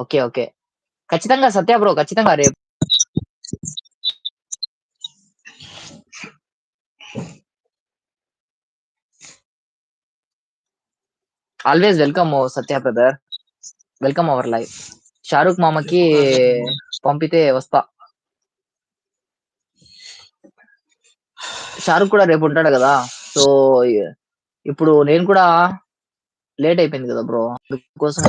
Okay. Okay. ఖచ్చితంగా సత్య bro. ఖచ్చితంగా రేపు always welcome Satya brother. Welcome our life. Shahrukh మామకి పంపితే వస్తా. షారుఖ్ కూడా రేపు ఉంటాడు కదా. సో ఇప్పుడు నేను కూడా లేట్ అయిపోయింది కదా బ్రో. అందుకోసం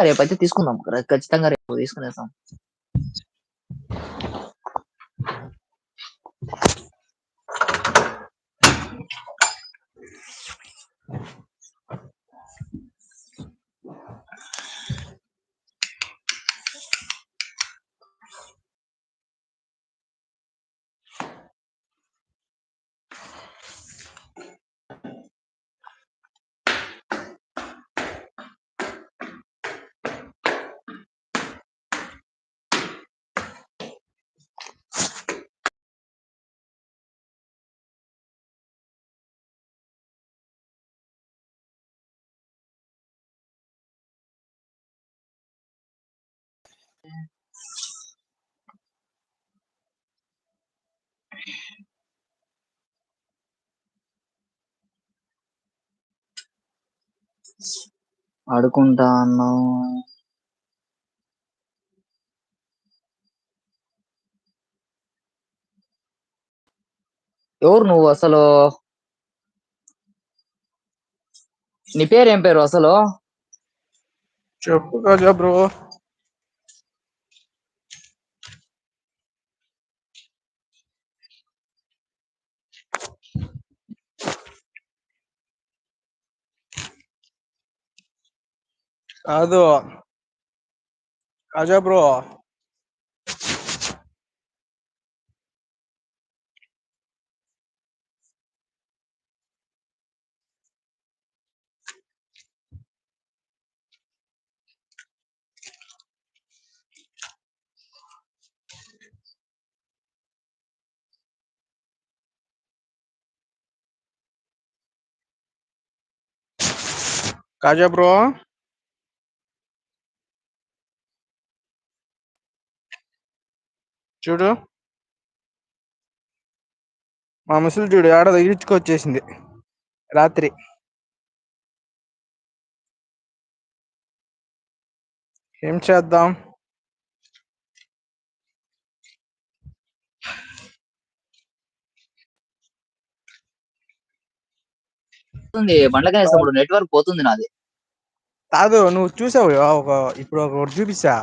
రేపైతే తీసుకుందాం. ఖచ్చితంగా రేపు తీసుకునేస్తాం. ఆడుకుంటా అన్నావు. ఎవరు నువ్వు అసలు? నీ పేరు ఏం పేరు అసలు? చెప్పు కాజా బ్రో. కాదు కాజా బ్రో. కాజా బ్రో. చూడు మా ముసలి చూడు ఆడ తగిలించుకొచ్చేసింది రాత్రి. ఏం చేద్దాం? బండ్లకాయ నెట్వర్క్ పోతుంది నాది. కాదు నువ్వు చూసావు ఇప్పుడు ఒకటి చూపిస్తా.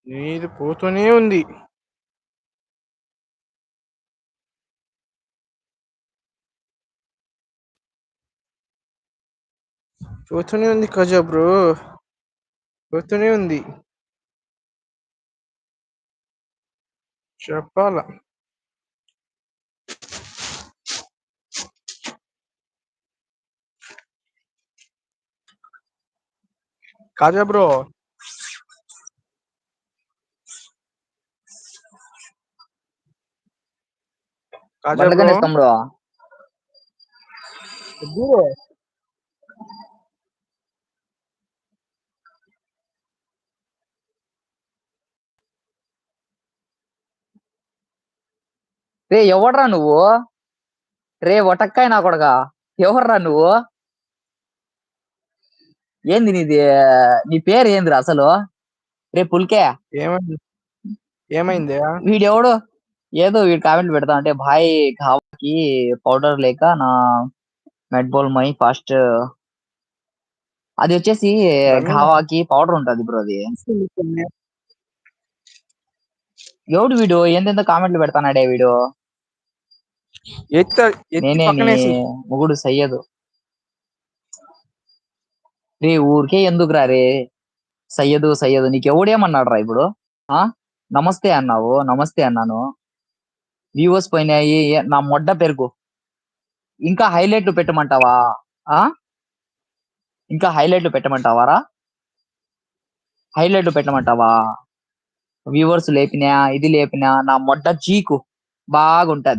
నీది పోతూనే ఉంది. పోతూనే ఉంది కాజా బ్రో. పోతూనే ఉంది. చెప్పాలా కాజా బ్రో. కాజా బ్రో. బండ్లకాయ తమ్ముడు రే ఎవడ్రా నువ్వు? రే ఒటక్కాయ నా కొడగా, ఎవర్రా నువ్వు? ఏంది నీది? నీ పేరు ఏందిరా అసలు? రే పుల్కే. ఏమైంది? వీడెవడు? ఏదో వీడు కామెంట్ పెడతా అంటే భాయ్ ఘావాకి పౌడర్ లేక నా మెడ్ బోల్ మై ఫాస్ట్. అది వచ్చేసి ఘావాకి పౌడర్ ఉంటది బ్రో. అది ఎవడు వీడు? ఎంతెంత కామెంట్లు పెడతానాడే వీడు. నేనే నీ మొగుడు సయ్యదు. రే ఊరికే ఎందుకు రా రే సయ్యదు సయ్యదు. నీకెవడేమన్నాడు రా ఇప్పుడు? నమస్తే అన్నావు, నమస్తే అన్నాను. వ్యూవర్స్ పోయినాయి నా మొడ్డ పెరుగు. ఇంకా హైలైట్లు పెట్టమంటావా? ఇంకా హైలైట్లు పెట్టమంటావారా? హైలైట్లు పెట్టమంటావా? వ్యూవర్స్ లేపినా ఇది లేపినా నా మొడ్డ చీకు బాగుంటది.